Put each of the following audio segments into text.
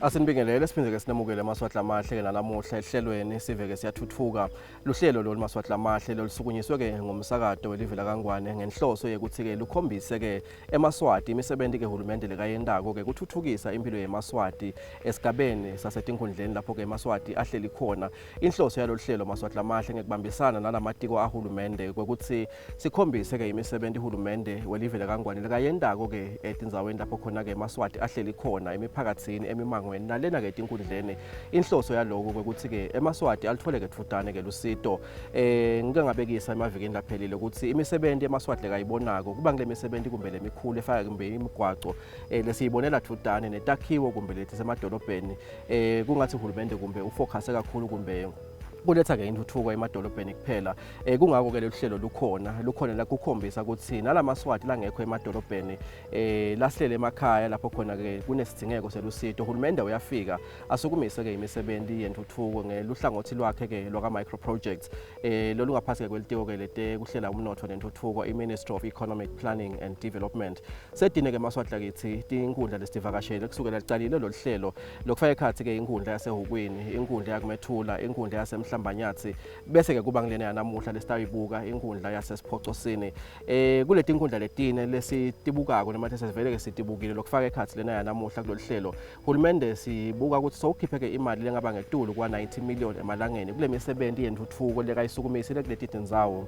Asinibingelele siphinde ke sinamukele amaswahla amahle ke nalamuhla ehlelweni Sive ke Siyatfutfuka. Luhlelo lo maswahla amahle lolisukunyiswe ke ngomsakado welivela kangwane ngenhloso yekuthi ke lukhombise ke emaswati imisebenzi ke uhulumende lekayendako ke kuthuthukisa impilo yemaswati esigabeni sasetinkhundleni lapho ke emaswati ahleli khona. Inhloso yalohlelo maswahla amahle ngekubambisana nalamatiko ahulumende ukuthi sikhombise ke imisebenzi uhulumende welivela kangwane lekayendako ke etindzaweni lapho khona ke emaswati ahleli khona emiphakatsini emimango nalena ke tinkundleni. Inhloso yaloko ukuthi ke emaswati alithole ke thutane ke lusito ngike ngabekisa emavikini laphelile ukuthi imisebenzi emaswati lekayibonako kuba ngile misebenzi kumbe lemikhulu efaka kumbe imigwaco lesiyibonela thutane netakhiwo kumbe lethi semadolobheni kungathi uhulumende kumbe ufocus kakhulu kumbe kuletha ke intuthuko emadolobheni kuphela kungako ke lehlelo lukhona la kukhombisa ukuthi nalamaswati la ngekho emadolobheni lahlele emakhaya lapho khona ke kunesidingeko selusito uhulumende uyafika asukumise ke imisebenzi yentuthuko ngeluhlangothi lwakhe ke lokwa micro projects lolungaphansi ke kwelitiko ke lete kuhlela umnotho nentuthuko iMinistry of Economic Planning and Development sedine ke maswati lakithi tinkundla lesivakashele kusukela licalile lohlelo lokufaka ekhathi ke inkundla yasehukweni inkundla yakumethula inkundla yasemhlambanyathi bese ke kuba ngilena yanamuhla lesitayibuka inkundla yaseSiphocosini kuleti inkundla letine lesitibukako noma sesivele ke sitibukile lokufaka ekhathi lena yanamuhla kulolihlelo uhulumende sibuka ukuthi sowukhiphe ke imali lengaba ngetulu kwa 90 million emalangeni kule misebenzi yentuthuko lekayisukumisile kuleti tindzawo.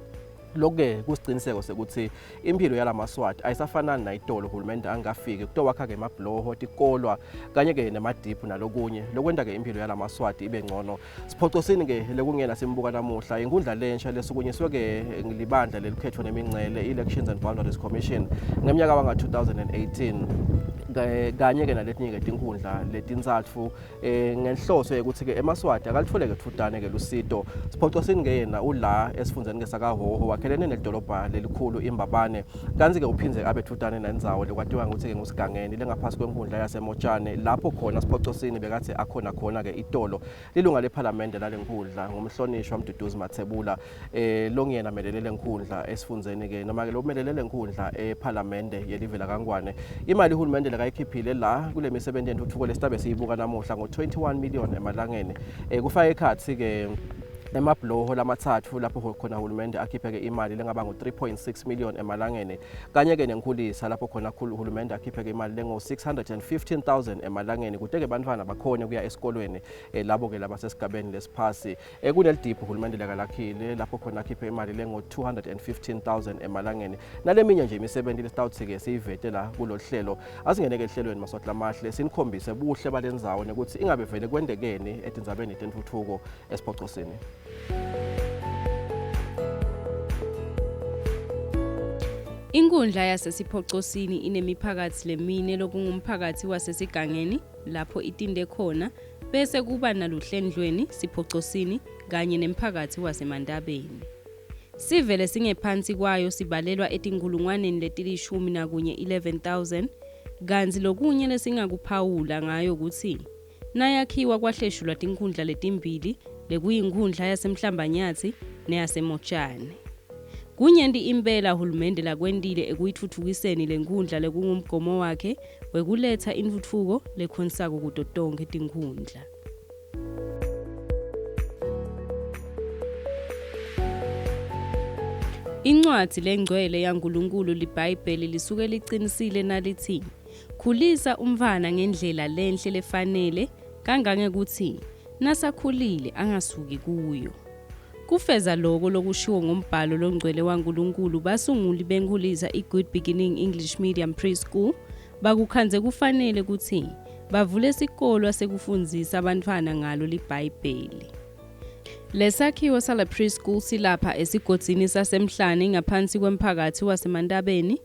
Lokho kusiciniseko sekuthi impilo yalamaswati ayisafanani nayitolo uhulumende angafike kutowakha ke emabloho tikolwa kanye ke nemadiphu nalokunye lokwenda ke impilo yalamaswati ibe ngcono. Siphocosini ke lekungena simbuka namuhla inkundla lensha lesukunyiswe ke libandla lelikhethwa nemincele Elections and Boundaries Commission ngeminyaka wanga 2018 kanye ke naletinye ke tinkundla letinzatfu ngenhloso ukuthi ke emaswati akalitfole ke thutane ke lusito. Siphocosini ke yena ula esifundzeni ke sakahoho wakhelene nedolobha lelikhulu imbabane kanzi ke uphinze abe thutane nendzawo lekwatiwa ukuthi ke ngusigangeni lengaphasi kwenkundla yasemotshane lapho khona Siphocosini bekathi akhona ke itolo lilunga leParliament lalenkundla ngumhlonishwa Mduduzi Mathebula longiyena melelele enkundla esifundzeni ke noma ke lomelelele enkundla eParliament yelivela kangwane imali uhulumende lekayikhiphile la kule misebenzi yentuthuko lesitabe siyibuka namuhla ngo21 million emalangeni kufaka ekhathi ke emabloho lamathathu lapho khona uhulumende akhiphe ke imali lengaba ngo3.6 million emalangeni kanye ke nenkhulisa lapho khona uhulumende akhiphe ke imali lengo 615,000 emalangeni kude ke bantwana bakhona kuya esikolweni labo ke labasesigabeni lesiphasi kunelidiphu uhulumende lekalakhile lapho khona akhiphe imali lengo 215,000 emalangeni naleminye nje imisebenzi lesitawuthi ke siyivete la kulohlelo asingene ke ehlelweni maswahla amahle sinikhombise buhle balendzawo nekuthi ingabe vele kwendekeni etindzabeni tentuthuko eSiphocosini. Inkundla yasesiphocosini inemiphakathi lemine lokungumphakathi wasesigangeni lapho itinde khona bese kuba naluhlendlweni Siphocosini kanye nemphakathi wasemandabeni. Sivele singephansi kwayo sibalelwa etinkulungwaneni letilishumi nakunye 11,000 kanzi lokunye lesingakuphawula ngayo ukuthi nayakhiwa kwahleshulwa tinkundla letimbili lekuyinkhundla yasemhlambanyathi neyasemotshane. Kunyenti impela hulumende lakwendile ekuyithuthukiseni lenkundla lekungumgomo wakhe wekuletha intuthuko lekhonsako kuto tonke tinkhundla. Incwadi lengcwele yaNkulunkulu liBhayibheli lisuke liqinisile nalithi khulisa umfana ngendlela lenhle lefanele kangangekuthi nasakhulile angasuki kuyo. Kufeza lokho lokushiwo ngombhalo longcwele waNkulunkulu basunguli benkulisa iGood Beginning English Medium Preschool bakukhanze kufanele ukuthi bavule isikolo sekufundzisa abantwana ngalo liBhayibheli. Lesakhiwo sala preschool silapha esigodini sasemhlane ngaphansi kwemphakathi wasemandabeni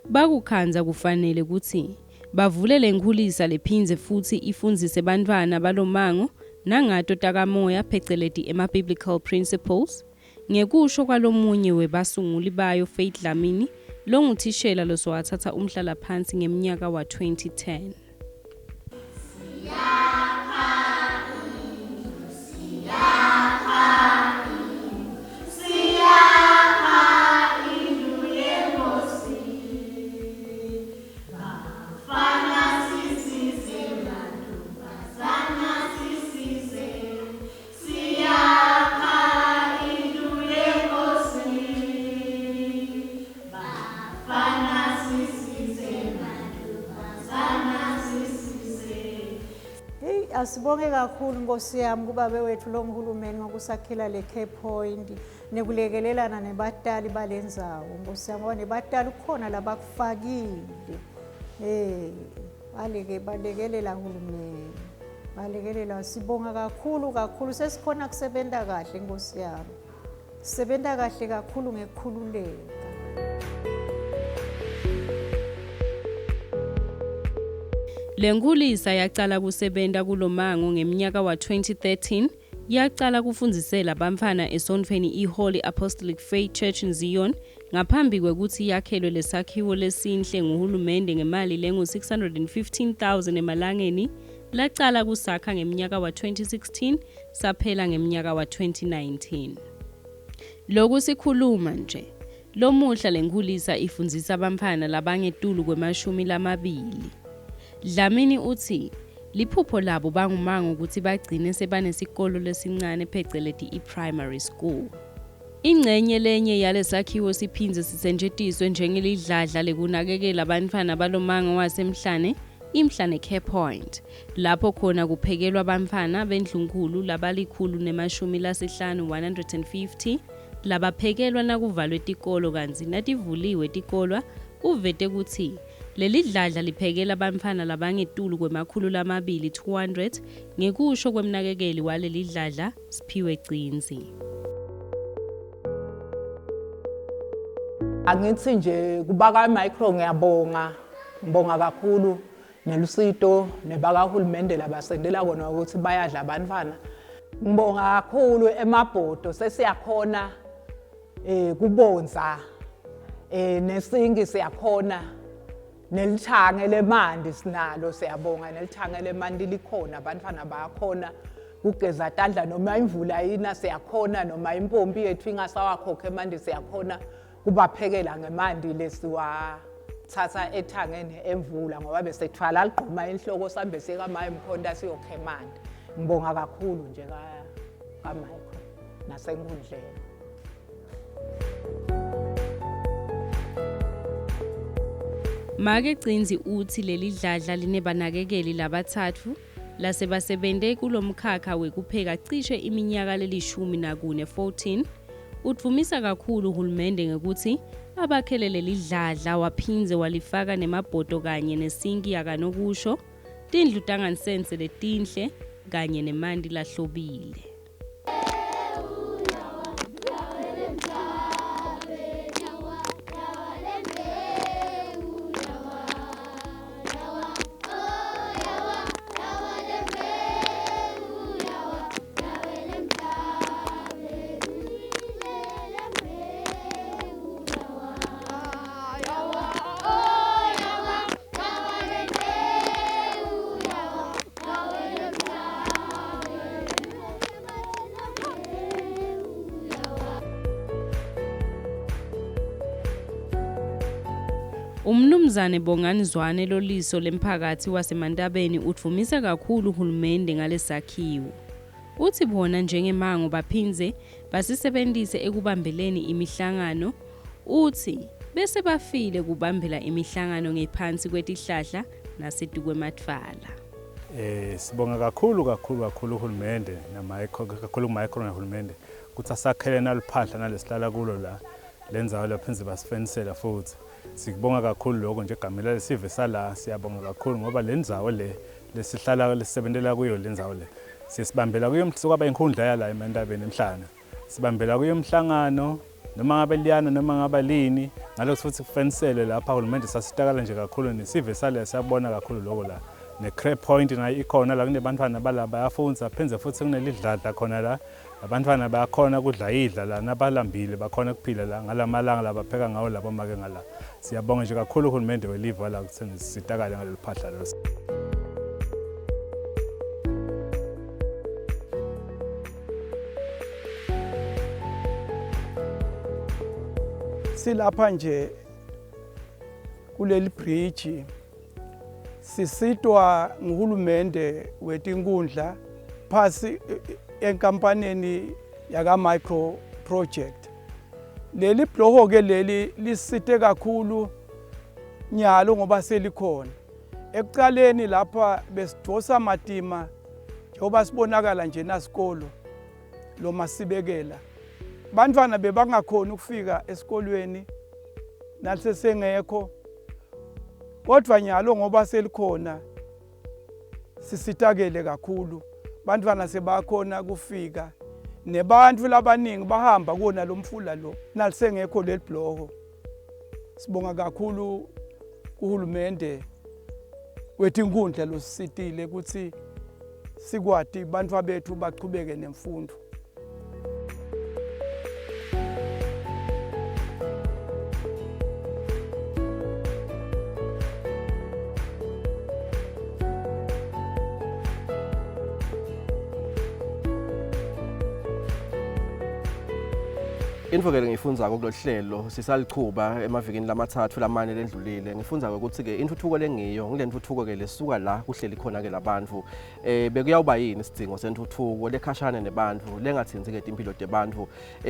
bakukhanza kufanele ukuthi bavule lenkulisa lephinze futhi ifundzise bantwana balomango nangato takamoya pheceleti ema-biblical principles ngekusho kwalomunye webasunguli bayo Faith Dlamini longuthishela losowathatha umhlala phansi ngeminyaka wa 2010. Sa Sibonge kakhulu Nkosi yami kubabe wethu lo mhulumeni ngokusakhela le care point nekulekelelana nebatali balendzawo. Nkosi yami ngoba nebatali kukhona labakufakile. Balekelela hulumeni. Balekelela sibonga kakhulu sesikhona kusebenta kahle Nkosi yami. Sisebenta kahle kakhulu ngekukhululeka. Lenkulisa yaqala kusebenta kulomango ngeminyaka wa 2013 yaqala kufundisela abamfana esontweni iHoly Apostolic Faith Church in Zion ngaphambi kwekuthi yakhelwe lesakhiwo lesinhle nguhulumende ngemali lengu 615,000 emalangeni laqala kusakha ngeminyaka wa 2016 saphela ngeminyaka wa 2019. Lokhu sikhuluma nje lomuhla lenkulisa ifundzisa abamfana labangetulu kwema-20. Dlamini uthi liphupho labo bangumango ukuthi bagcine sebanesikolo lesincane pheceleti i-primary school. Ingcenye lenye yalesakhiwo siphinze sisentshetiswe njengelidladla lekunakekela abantwana balomango wasemhlane, imhlane care point, lapho khona kuphekelwa abamfana bendlunkulu labali-150 labaphekelwa nakuvalwe tikolo kanzi nativuliwe tikolwa uvete kuthi leli dladla liphekela abamfana labangetulu kwema-200 ngekusho kwemnakekeli waleli dladla Siphiwe Gcinzi. Angithi nje kubaka micro ngiyabonga kakhulu nelusito nebakahulumende labasendela kona ukuthi bayadla abantwana. Ngibonga kakhulu emabhodo sesiyakhona kubonza nesingi siyakhona nelithange lemanti sinalo siyabonga nelithange lemanti likhona abantwana bayakhona kugeza tandla noma imvula yina siyakhona noma impompi yethu ingasawakhokhe emanti siyakhona kubaphekela ngemanti lesiwathatha ethangeni emvula ngoba besethwala ligquma inhloko sambe sika Mkhonda siyokhe emanti. Ngibonga kakhulu nje ka Micro nasenkundleni. Make Gcinzi uthi leli dladla linebanakekeli labathathu lasebasebende kulomkhakha wekupheka cishe iminyaka leli-14. Utvumisa kakhulu uhulumende ngekuthi abakhele leli dladla waphinze walifaka nemabhodo kanye nesinki yakanokusho, tindlu tangansense letinhle kanye nemanti lahlobile. Umnumzane Bongani Zwane loliso lemphakathi wasemantabeni utvumisa kakhulu uhulumende ngalesakhiwo. Uthi bona njengemango baphinze basisebenzise ekubambeleni imihlangano. Uthi bese bafile kubambela imihlangano ngephansi kwetihlahla nasetukwematfala. Sibonga kakhulu uhulumende kakhulu Micro nahulumende ukuthi asakhele naliphahla nalesihlala kulo la lenzayo laphinze basifenisela futhi. Sikubonga kakhulu lokho nje egamela lesive sala siyabonga kakhulu ngoba lendzawo lesihlala lesisebentela kuyo lendzawo le sisibambela kuyo kwaba inkhundla yala emantabeni emhlana sibambela kuyo umhlangano noma ngabe liyana noma ngaba lini ngalokho futhi kufenisele lapha uhulumende sasitakala nje kakhulu nesive sala siyabona kakhulu lokho la ne-care point nayo ikhona la kunebantwana bala bayafundza phenze futhi kunelidladla khona la abantwana bayakhona kudla idla la nabalambile bakhona kuphila la ngalamalanga labapheka ngawo labo make ngala. Siyabonga nje kakhulu uhulumende welive la ukuthi sitakale ngaleli phahla lo. Silapha nje kuleli bridge sisitwa nguhulumende weTinkundla phasi enkampaneni yaka Micro project. Leli bloko ke leli lisite kakhulu nyalo ngoba selikhona. Ekuqaleni lapha besidosa matima njengoba sibonakala nje nasikolo lo masibekela bantwana bebangakhona ukufika esikolweni nalisesengekho kodwa nyalo ngoba selikhona sisitakele kakhulu bantwana sebakhona kufika nebantu labaningi bahamba kuona lo mfula lo nalisengekho leli bloko. Sibonga kakhulu kuhulumende wethu inkundla losisitile ukuthi sikwati bantwa bethu baqhubeke nemfundo. Info ke ngifunza kulolu sisalichuba emavikini lamathathu lamane lendlulile ngifunza ukuthi ke intuthuko lengiyo ngilentuthuko ke lesuka la kuhleli khona ke labantu bekuyawuba yini isidingo sentuthuko lekhashana nebantu lengathinzi ke impilo debantu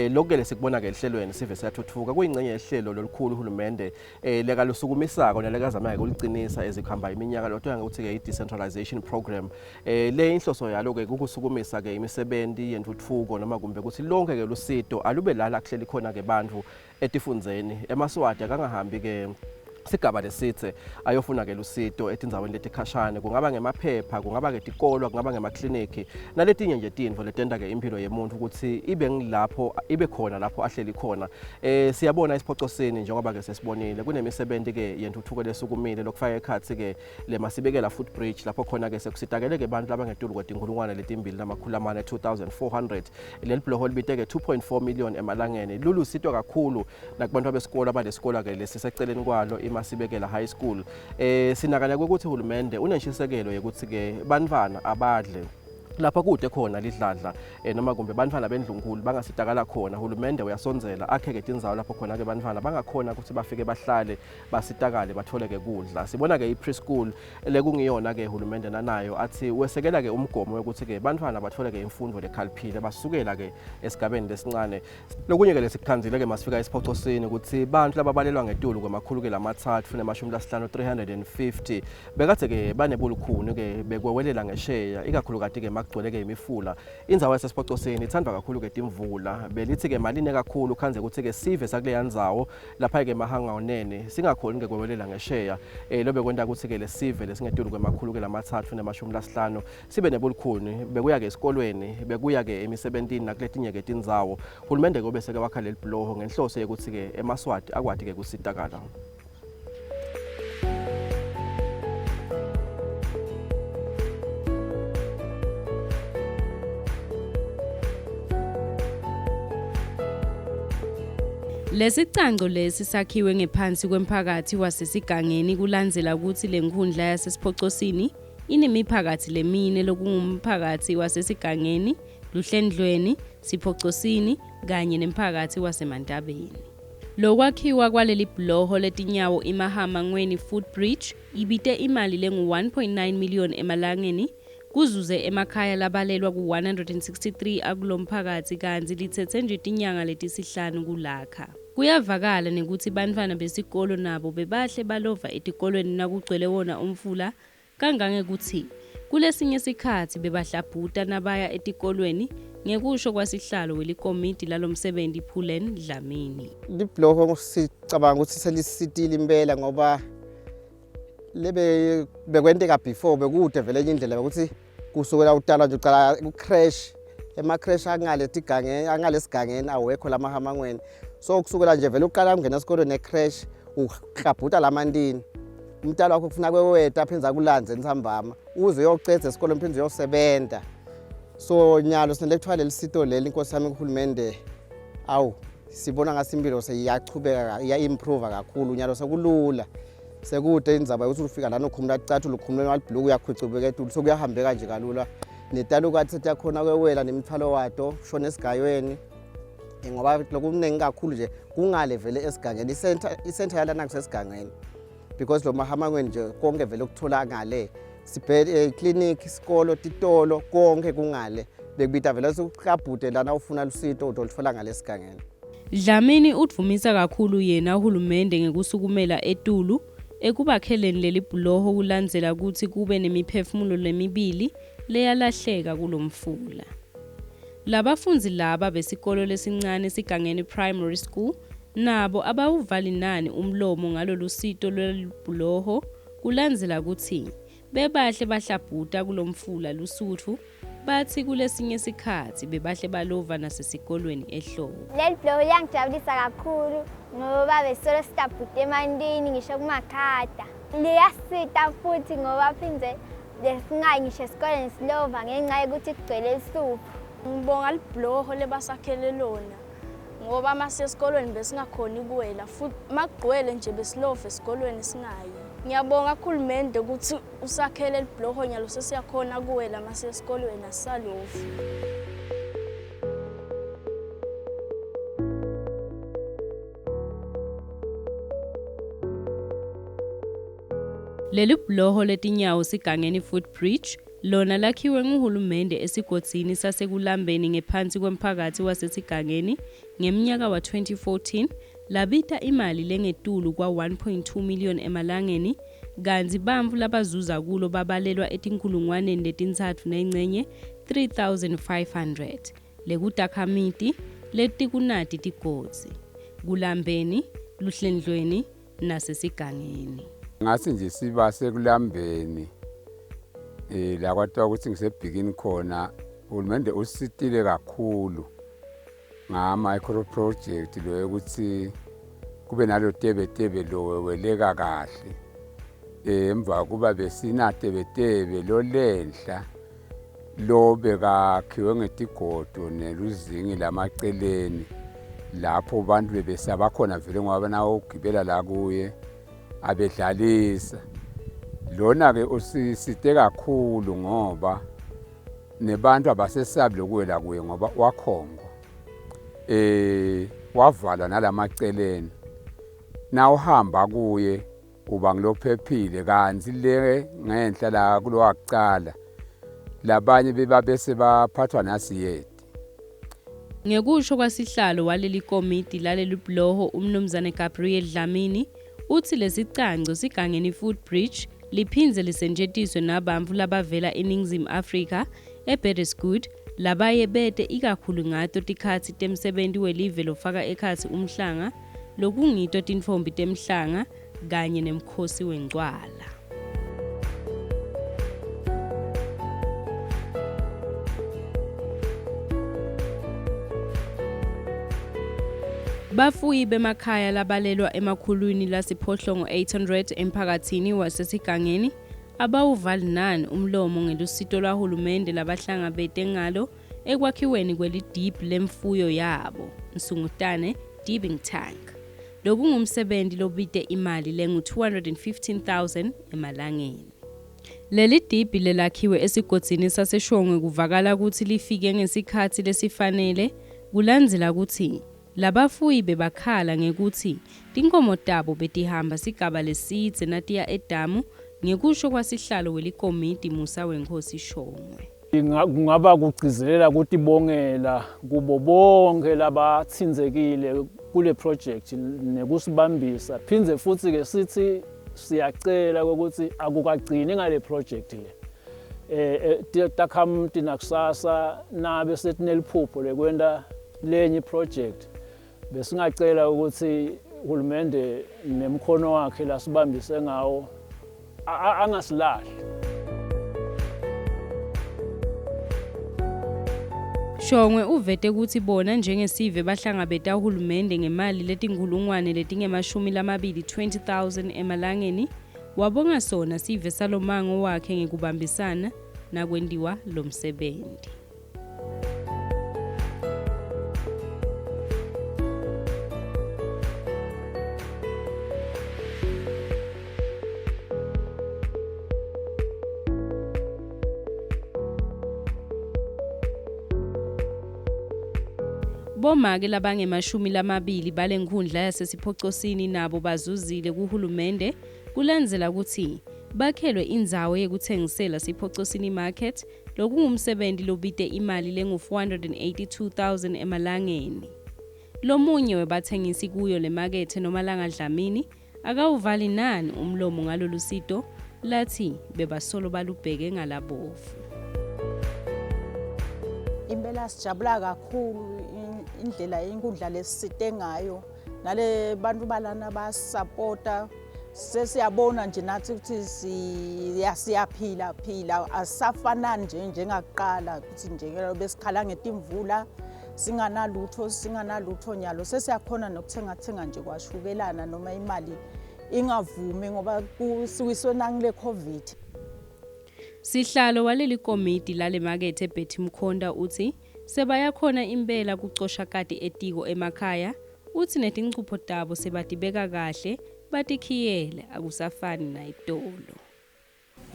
lokho ke lesikubona ke ehlelweni sive siyathuthuka kuyingcenye yehlelo lolukhulu uhulumende lekalusukumisako nalekazama ke ulicinisa ezikhamba iminyaka lotho ukuthi ke i-decentralization program le inhloso yalo ke ukusukumisa ke imisebenzi yentuthuko noma kumbe ukuthi lonke ke lusito alube lala likhona ke bantu etifundzeni emaswati akangahambi ke sigaba lesithe ayofuna ke lusito etindzaweni letikhashane kungaba ngemaphepha kungaba ke tikolo kungaba ngemakliniki naletinye nje tindvo letenda ke impilo yemuntu ukuthi ibe ngilapho ibe khona lapho ahleli khona siyabona SIPHOCOSINI njengoba ke sesibonile kunemisebenzi ke yentuthuko lesukumile lokufaka ekhathi ke le masibekela footbridge lapho khona ke sekusitakele ke abantu abangetulu kwetinkulungwane letimbili namakhulu amane 2400 leli bloko libite ke 2.4 million emalangeni lulu sito kakhulu nakubantu abesikole abalesikole ke lesiseceleni kwalo masibekela high school sinakanya ukuthi uhulumende unenshisekelo yokuthi ke bantwana abadle lapha kude khona lidladla noma kumbe bantwana bendlunkulu bangasitakala khona uhulumende uyasonzela akheke tindzawo lapho khona ke bantwana bangakhona ukuthi bafike bahlale basitakale bathole ke kudla sibona ke i-preschool lekungiyona ke uhulumende nanayo athi wesekela ke umgomo ukuthi ke bantwana bathole ke imfundo lekhaliphile basukela ke esigabeni lesincane lokunye ke lesikhanzile ke masifika SIPHOCOSINI ukuthi bantu lababalelwa ngetulu kwamakhulu ke lamathathu fune 50 350 bekade ke banebulukhuni ke bekwewelela ngesheya ikakhulu kati ke kugcwele ke imifula indzawo yaseSIPHOCOSINI ithandwa kakhulu ke timvula belithi ke maline kakhulu khanze ukuthi ke sive sakuleya ndzawo lapha ke mahanga onene singakhoni ke kwewelela ngesheya lobe kwenta ukuthi ke lesive lesingetulu kwemakhulu ke lamathathu ne50 sibe nebulukhuni bekuya ke esikolweni bekuya ke emisebentini nakuletinye ke tindzawo uhulumende ke bese ke wakha leli bloko ngenhloso yokuthi ke emaswati akwati ke kusitakala. Lesicanco lesi sakhiwe ngephansi kwemphakathi wasesigangeni kulandzela ukuthi lenkhundla yaseSIPHOCOSINI inemiphakathi lemine lokungumphakathi wasesigangeni, Luhlendlweni, SIPHOCOSINI kanye nemphakathi wasemantabeni. Lokwakhiwa kwaleli bloko letinyawo iMahama Ngweni footbridge ibite imali lengu-1.9 million emalangeni kuzuze emakhaya labalelwa ku-163 akulomphakathi kanti lithethe nje tinyanga letisihlanu kulakha. Kuyavakala nekuthi bantwana besikolo nabo bebahle balova etikolweni nakugcwele wona umfula kangangekuthi kulesinye isikhathi bebahlabhuta nabaya etikolweni ngekusho kwasihlalo welikomiti lalomsebenzi Phulen Dlamini. Libloko sicabanga ukuthi selisitile impela ngoba lebe bekwenteka before bekude vele indlela ukuthi kusukela udala nje uqala ucrash ema-crash angale tigangeni angale sigangeni awekho laMahama Ngweni so kusukela nje vele uqala ungena esikolweni necrash uhlabhuta lamantini umntwana wakho kufuna kweweta aphenza kulandze entsambama uze uyocedza esikolweni phinde uyosebenza so nyalo sinele kuthiwa lelisito leli inkosi yami kuhulumende awu sibona ngasimpilo seyiyachubeka iya-improve kakhulu nyalo sekulula sekude indzaba ukuthi ufika lana ukhumula ticathulo ukhumula walibhluku uyakhwicubeka etulu sokuyahambeka nje kalula netalo kwathi setyakhona kwewela nemithwalo wato shona esigayweni ngoba lokuningi kakhulu nje kungale vele esigangeni isentha yalana kusesigangeni because lo Mahama Ngweni nje konke vele ukuthola ngale sibhede clinic isikolo titolo konke kungale bekubita vele ukuhlabhude lana ufuna lusito utolithola ngale esigangeni. Dlamini utvumisa kakhulu yena uhulumende ngekusukumela etulu ekubakheleni leli bloko kulandzela ukuthi kube nemiphefumulo lemibili leyalahleka kulomfula. Labafunzi laba besikolo lesincane Sigangeni Primary School nabo abawuvali nani umlomo ngalolu sito lwelibhuloho kulandzela kuthi bebahle bahlabhuta kulomfula lusuthu bathi kulesinye isikhathi bebahle balova nasesikolweni ehlobo. Leli bhuloho liyangijabulisa kakhulu ngoba besolo sitabhuta emandini ngisho kumakhata. Liyasita futhi ngoba phindze lesingayi ngisho esikoleni silova ngenxa yokuthi kugcwele isuphu. Ngibonga libhuloho lebasakhele lona ngoba mase esikolweni besingakhona ukuwela futhi makugcwele nje besilova esikolweni singayi. Ngiyabonga uhulumende ukuthi usakhele libhuloho nyalo sesiyakhona ukuwela mase esikolweni asisalovu. Leli bhuloho letinyawo Sigangeni footbridge lona lakhiwe nguhulumende esigodini sasekulambeni ngephansi kwemphakathi wasesigangeni ngeminyaka wa 2014 labita imali lengetulu kwa 1.2 million emalangeni kanti bamvu labazuza kulo babalelwa etinkulungwaneni letintsatfu nencenye 3500 lekutakhamiti letikunati tigodzi kulambeni luhlendlweni nasesigangeni. Ngasi nje siba sekulambeni la kwathiwa ukuthi ngisebhikini khona uhulumende usitile kakhulu ngama-micro project lo ukuthi kube nalo tebetebe lo weleka kahle emva kuba besinatebetebe lo lenhla lo bekakhiwe ngetigodo neluzingi lamaceleni lapho abantu bebesaba khona vele ngoba nawo ugibela la kuye abedlalisa. Lona ke usisite kakhulu ngoba nebantu abasesabi lokuwela kuye ngoba wakhongwa wavala nalamaceleni na uhamba kuye uba ngilophephile kanti le ngenhla la kulo waqala labanye bebabese baphathwa nasiyeti. Ngekusho kwasihlalo waleli komiti laleli bhuloho umnumzane Gabriel Dlamini uthi lesicanco Sigangeni footbridge liphindze lisentshentiswe nabamvu labavela eNingizimu Afrika eBedesgoed labaye bete ikakhulu ngato tikhatsi temsebenti welive lofaka ekhatsi umhlanga lokungito tinfombi temhlanga kanye nemkhosi wencwala. Bafuyi bemakhaya labalelwa emakhulwini lasiphohlongo 800 emphakathini wasesigangeni abawuvali nani umlomo ngelusito lwahulumende labahlangabete ngalo ekwakhiweni kwelidibhi lemfuyo yabo Nsungutane Dibbing Tank. Lokungumsebenzi lobite imali lengu 215,000 emalangeni. Leli dibhi lelakhiwe esigodini saseshongwe kuvakala ukuthi lifike ngesikhathi lesifanele kulandzela ukuthi labafuyi bebakhala ngekuthi tinkomo tabo betihamba sigaba lesidze natiya edamu ngekusho kwasihlalo welikomiti Musa Wenkosi Shongwe. Kungaba kugcizelela ukuthi bongela kubo bonke labathinzekile kule project nekusibambisa phindze futhi ke sithi siyacela ukuthi akukagcini ngale project le takhamti nakusasa nabe setineliphupho lekwenda lenye project besingacela ukuthi uhulumende nemkhono wakhe lasibambise ngawo angasilahli. Shongwe uvete ukuthi bona njengesive bahlangabeta uhulumende ngemali letinkulungwane letingemashumi lamabili 20,000 emalangeni wabonga sona sive salomango wakhe ngekubambisana nakwendiwa lomsebenzi. Bomake labangemashumi lamabili balenkhundla yasesiphocosini nabo bazuzile kuhulumende kulandzela ukuthi bakhelwe indzawo yekuthengisela siphocosini market lokungumsebenzi lobite imali lengu 482,000 emalangeni. Lomunye webathengisi kuyo le market nomalanga Dlamini akawuvali nani umlomo ngalolu sito lathi bebasolo balubheke ngalabovu. impela sijabula kakhulu indlela inkundla lesisite ngayo nale bantu balana basupporta sesiyabona nje nathi ukuthi siyaphila asisafanani nje njengakuqala ukuthi nje besikhala ngetimvula singanalutho nyalo sesiyakhona nokuthenga nje kwashukelana noma imali ingavumi ngoba kusiwiswe nangile COVID. Sihlalo waleli komiti lale makethe Betty Mkhonda uthi sebayakhona impela kucosha kati etiko emakhaya uthi netinchupho tabo sebatibeka kahle batikhiyele akusafani nayitolo.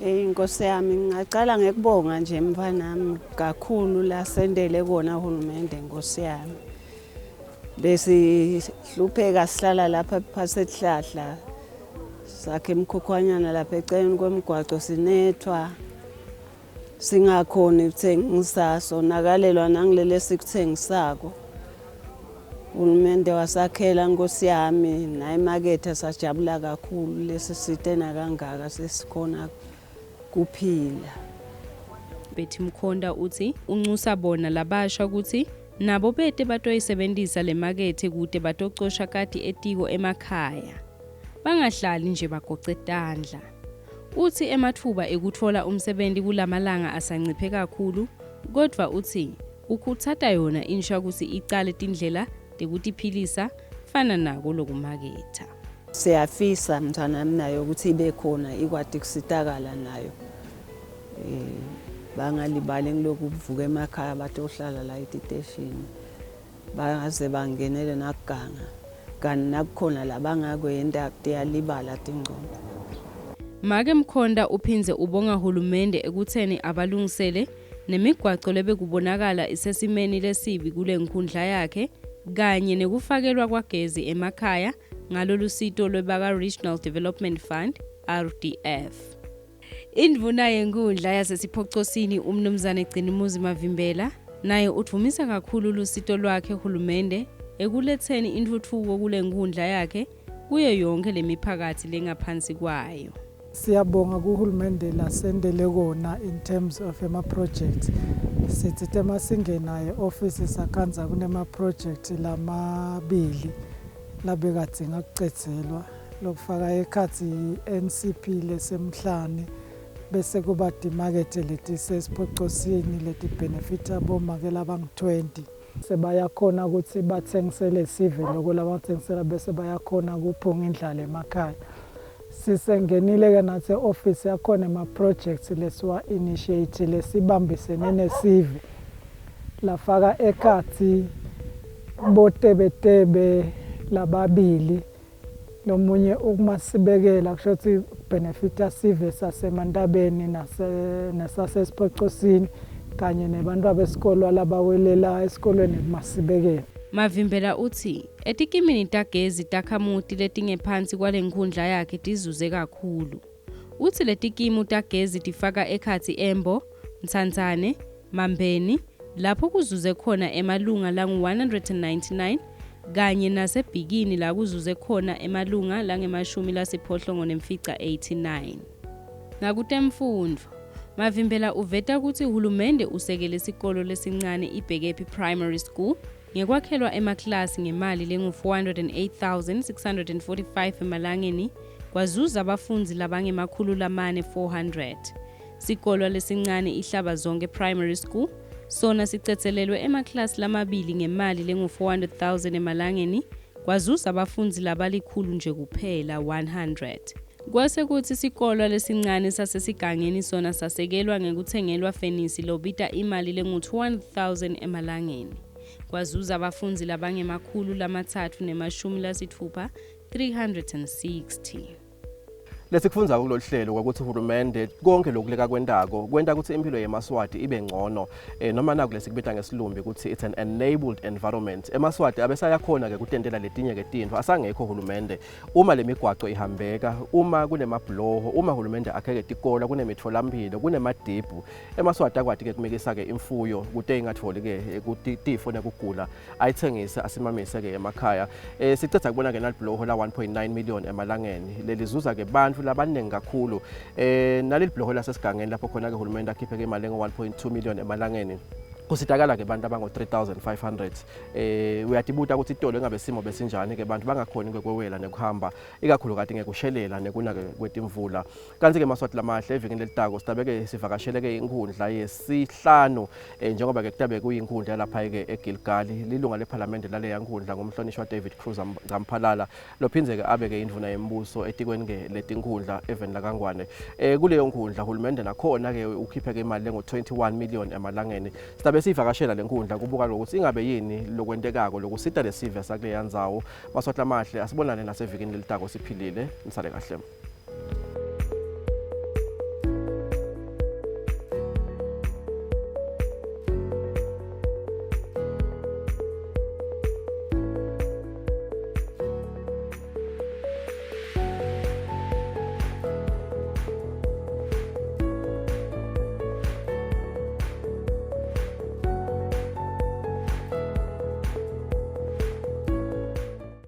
Inkosi yami ngicela ngekubonga nje mfanami kakhulu la sendele kona uhulumende Nkosi yami. Besihlupheka sihlala lapha phasesihlahla sakhe emkhukhwanyana lapha eceleni kwemigwaco sinethwa singakhoni ukuthenga nakalelwa nangilele sikuthengisako. Uhulumende wasakhela Nkosi yami na emakethe sajabula kakhulu lesi sitena kangaka sesikhona kuphila. Betty Mkhonda uthi uncusa bona labasha ukuthi nabo bete batoyisebenzisa le makethe kude batocosha kati etiko emakhaya bangahlali nje bagoce tandla. Uthi emathuba ekuthola umsebenzi kulamalanga asanciphe kakhulu kodwa uthi ukuthatha yona insha ukuthi icale tindlela tekutiphilisa fana nako lokumaketha. Siyafisa mntwanami nayo ukuthi ibe khona ikwadi kusitakala nayo. Bangalibali ngiloku kuvuka emakhaya batohlala la etiteshini. Bangaze bangenele nakuganga. Kanti nakukhona labangakwenda kuyalibala tingqondo. Make Mkhonda uphinze ubonga hulumende ekutheni abalungisele nemigwaco lebekubonakala isesimeni lesibi kule nkhundla yakhe kanye nekufakelwa kwagezi emakhaya ngalolu sito lwebaka Regional Development Fund RDF. Indvuna yenkundla yasesiphocosini umnumzane Gcinimuzi Mavimbela naye uthumisa kakhulu lusito lwakhe hulumende ekuletheni intuthuko kule nkundla yakhe kuyo yonke lemiphakathi lengaphansi kwayo. Siyabonga kuhulumende lasendele kona in terms of ema projects. Sithi tema singenayo office sakhanza kunema project lamabili labekadzinga kucethelwa lokufaka ekhathi NCP lesemhlane bese kuba dimarket leti sesiphocosini leti benefit abomakela bang20 sebayakhona ukuthi bathengisele Sive lokho labathengisela bese bayakhona kuphunga indlala emakhaya. Sisengenile ke nathi office yakhona ema projects leswa-initiate lesibambisene neSive lafaka ekhathi botebetebe lababili nomunye ukumasibekela kusho ukuthi benefita Sive sasemandabeni nasasesiphocosini kanye nebantu abesikolo alabawelela esikolweni kumasibekela. Mavimbela uthi etikimini tagezi takhamuti letingephansi kwale nkhundla yakhe tizuze kakhulu. Uthi letikimu tagezi tifaka ekhathi Embo, Mtsandzane, Mambeni lapho kuzuze khona emalunga langu-199 kanye nasebhikini la kuzuze khona emalunga langemashumi lasiphohlongo nemfica 89. Ngakutemfundo Mavimbela uveta ukuthi uhulumende usekele isikolo lesincane iBhekepi Primary School ngekwakhelwa emaklasi ngemali lengu-408,645 emalangeni kwazuza abafundi labangemakhulu lamane 400. Sikolo lesincane ihlaba zonke primary school sona sicethelelwe emaklasi lamabili ngemali lengu-400,000 emalangeni kwazuza abafundi labalikhulu nje kuphela 100. Kwase kuthi isikolo lesincane sasesigangeni sona sasekelwa ngekuthengelwa fenisi lobita imali lengu-200,000 emalangeni. Kwazuza abafundi labangemakhulu lamathathu nemashumi lasithupha 360. Lesikufundza kulolu hlelo ukuthi uhulumende konke lokuleka kwendako kwenta ukuthi impilo yeMaswati ibe ngcono noma naku lesikubita ngesilumbi ukuthi it's an enabled environment. eMaswati abesayakhona ke kutendela letinye ke tintfo asangekho uhulumende uma lemigwaco ihambeka uma kunemabloho uma uhulumende akheke tikola kunemitfolamphilo kunemadibhu eMaswati akwati ke kumekisa ke imfuyo kute ingatholi ke kutifo nekugula ayithengise asimamise ke emakhaya. Sicetha kubona ke nalibloho la 1.9 million emalangeni lelizuza ke bantu labaningi kakhulu naleli bloho lasesigangeni lapho khona ke uhulumende akhiphe ke imali engu 1.2 million emalangeni kusitakala ke abantu abango 3500 uyadibuta ukuthi itolo engabe simo besinjani ke abantu bangakhoni kwewela nekuhamba ikakhulu kade ngekushelela nekuna kwetimvula kanti ke maswathi lamahle evikini letako sitabeke sivakashele ke inkundla yesihlanu njengoba ke kutabe kuyinkundla lapha ke eGilgal lilunga leParliament lale yankundla ngomhlonishwa David Cruz Ngamphalala lophinze ke abe ke indvuna yembuso etikweni ke letinkundla even la Kangwane kuleyo nkundla uhulumende nakhona ke ukhiphe ke imali lengo 21 million emalangeni sibe sivakashela lenkundla kubuka lokuthi ingabe yini lokwentekako lokusita lesive sakule yandzawo maswathi lamahle asibonane nasevikini lelitako siphilile nisale kahle